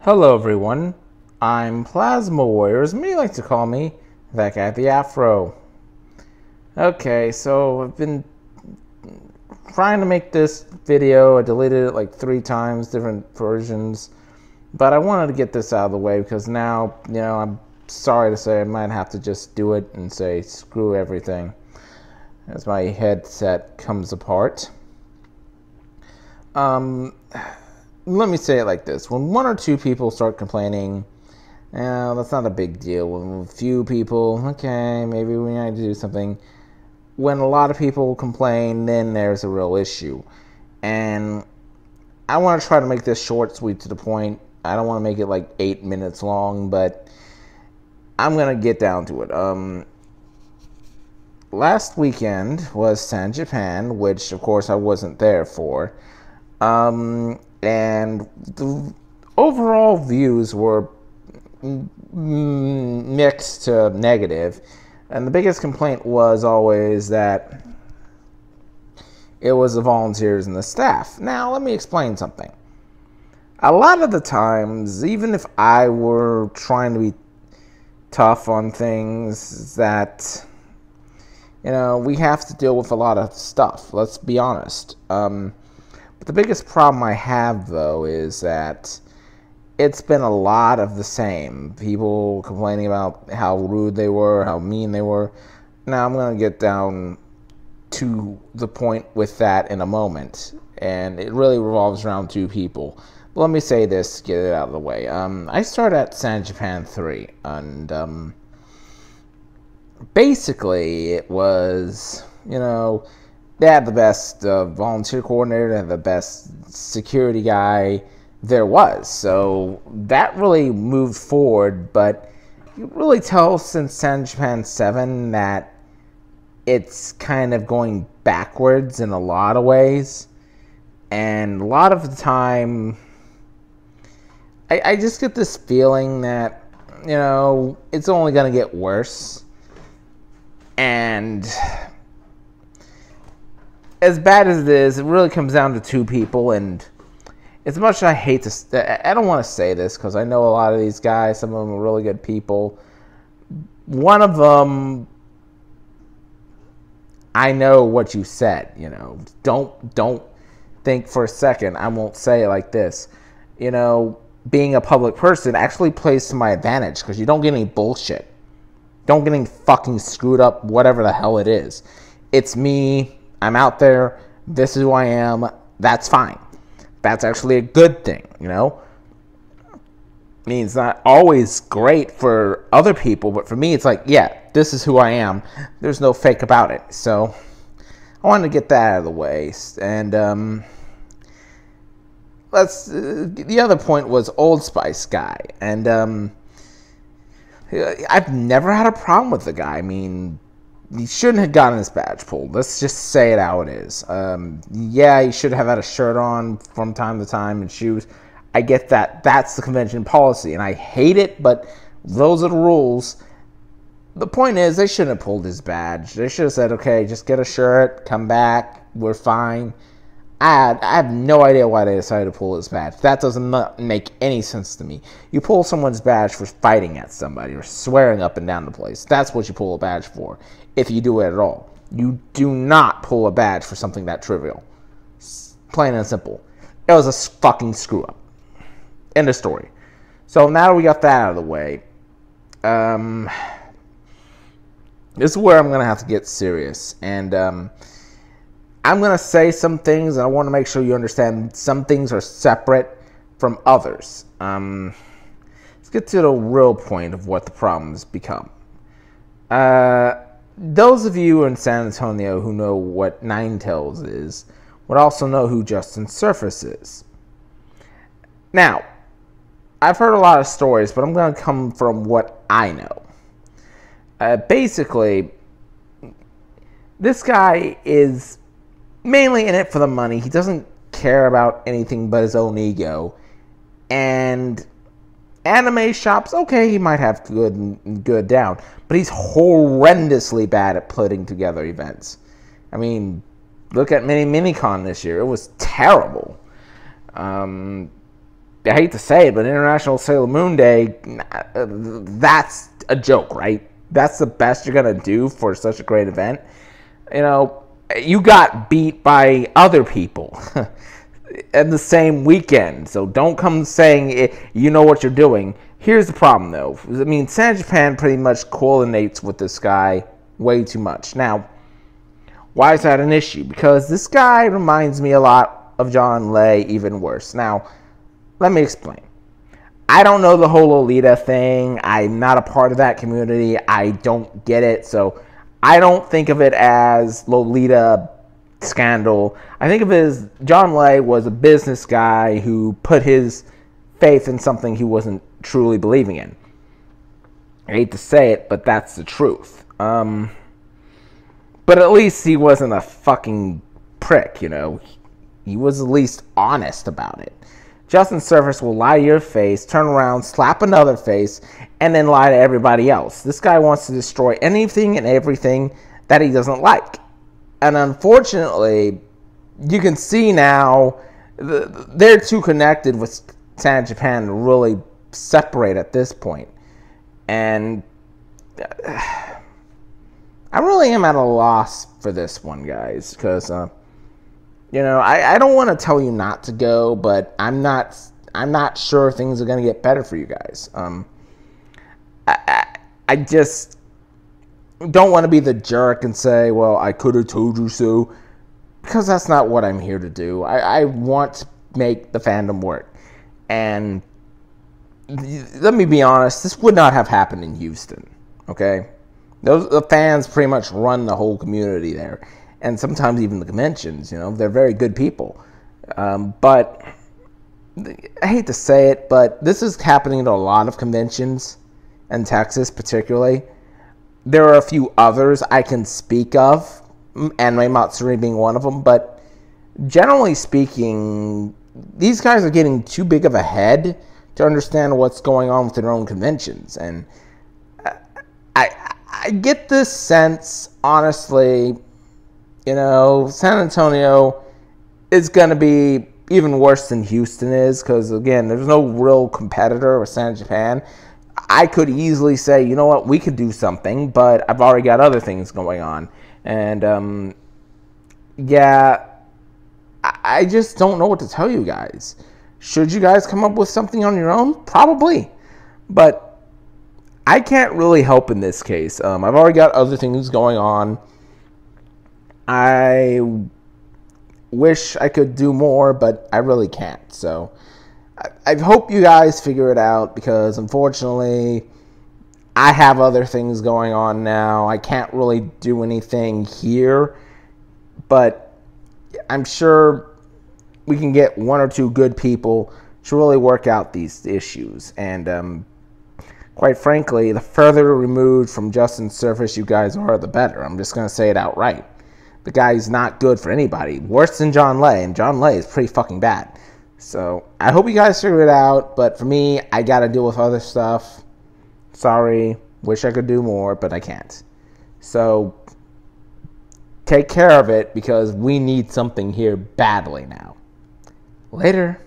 Hello everyone, I'm Plasma Warrior, as many like to call me, that guy with the afro. Okay, so I've been trying to make this video. I deleted it like 3 times, different versions, but I wanted to get this out of the way because now, I'm sorry to say I might have to just do it and say screw everything as my headset comes apart. Let me say it like this. When 1 or 2 people start complaining, that's not a big deal. When a few people, okay, maybe we need to do something. When a lot of people complain, then there's a real issue. And I want to try to make this short, sweet, to the point. I don't want to make it like 8 minutes long, but I'm going to get down to it. Last weekend was San Japan, which of course I wasn't there for. And the overall views were mixed to negative. And the biggest complaint was always that it was the volunteers and the staff. Now, let me explain something. A lot of the times, even if I were trying to be tough on things that, we have to deal with a lot of stuff. Let's be honest. But the biggest problem I have, though, is that it's been a lot of the same. People complaining about how rude they were, how mean they were. Now, I'm going to get down to the point with that in a moment. And it really revolves around 2 people. But let me say this, get it out of the way. I started at San Japan 3. And basically, it was, they had the best volunteer coordinator, they had the best security guy there was. So that really moved forward, but you really tell since San Japan 7 that it's kind of going backwards in a lot of ways. And a lot of the time, I just get this feeling that, it's only going to get worse. And as bad as it is, it really comes down to 2 people, and as much as I hate to, I don't want to say this because I know a lot of these guys, some of them are really good people. One of them, I know what you said, don't think for a second, I won't say it like this. Being a public person actually plays to my advantage because you don't get any bullshit. Don't get any fucking screwed up, whatever the hell it is. It's me. I'm out there. This is who I am. That's fine. That's actually a good thing, I mean, it's not always great for other people, but for me, it's like, yeah, this is who I am. There's no fake about it. So I wanted to get that out of the way. And the other point was Old Spice guy. And I've never had a problem with the guy. I mean, he shouldn't have gotten his badge pulled. Let's just say it how it is. Yeah, he should have had a shirt on from time to time and shoes. I get that. That's the convention policy, and I hate it, but those are the rules. The point is, they shouldn't have pulled his badge. They should have said, okay, just get a shirt, come back, we're fine. I have no idea why they decided to pull his badge. That doesn't make any sense to me. You pull someone's badge for fighting at somebody or swearing up and down the place. That's what you pull a badge for, if you do it at all. You do not pull a badge for something that trivial. Plain and simple. It was a fucking screw up. End of story. So now that we got that out of the way, this is where I'm going to have to get serious. And I'm going to say some things, and I want to make sure you understand some things are separate from others. Let's get to the real point of what the problems become. Those of you in San Antonio who know what Nine Tails is would also know who Justin Surface is. Now, I've heard a lot of stories, but I'm going to come from what I know. Basically, this guy is mainly in it for the money. He doesn't care about anything but his own ego. And anime shops, okay, he might have good down, but he's horrendously bad at putting together events. I mean, look at Mini Minicon this year. It was terrible. I hate to say it, but International Sailor Moon Day, that's a joke, right? That's the best you're going to do for such a great event. You know, you got beat by other people in the same weekend. So don't come saying you know what you're doing. Here's the problem, though. I mean, San Japan pretty much coordinates with this guy way too much. Now, why is that an issue? Because this guy reminds me a lot of John Lay, even worse. Now, let me explain. I don't know the whole Lolita thing. I'm not a part of that community. I don't get it. So I don't think of it as Lolita scandal. I think of it as John Lay was a business guy who put his faith in something he wasn't truly believing in. I hate to say it, but that's the truth. But at least he wasn't a fucking prick, you know. He was at least honest about it. Justin Surface will lie to your face, turn around, slap another face, and then lie to everybody else. This guy wants to destroy anything and everything that he doesn't like. And unfortunately, you can see now they're too connected with San Japan to really separate at this point. And I really am at a loss for this one, guys, because you know, I don't want to tell you not to go, but I'm not sure things are going to get better for you guys. I just don't want to be the jerk and say, well, I could have told you so, because that's not what I'm here to do. I want to make the fandom work. And let me be honest, this would not have happened in Houston, okay? The fans pretty much run the whole community there. And sometimes even the conventions, you know, they're very good people. But I hate to say it, but this is happening at a lot of conventions in Texas particularly. There are a few others I can speak of, Anime Matsuri being one of them, but generally speaking, these guys are getting too big of a head to understand what's going on with their own conventions. And I get this sense, honestly, you know, San Antonio is going to be even worse than Houston is because, again, there's no real competitor with San Japan. I could easily say, you know what, we could do something, but I've already got other things going on. And, yeah, I just don't know what to tell you guys. Should you guys come up with something on your own? Probably. But I can't really help in this case. I've already got other things going on. I wish I could do more, but I really can't. So I hope you guys figure it out because, unfortunately, I have other things going on now. I can't really do anything here, but I'm sure we can get one or two good people to really work out these issues. And quite frankly, the further removed from Justin Surface you guys are, the better. I'm just going to say it outright. The guy's not good for anybody. Worse than John Lay, and John Lay is pretty fucking bad. So, I hope you guys figure it out, but for me, I gotta deal with other stuff. Sorry, wish I could do more, but I can't. So, take care of it, because we need something here badly now. Later.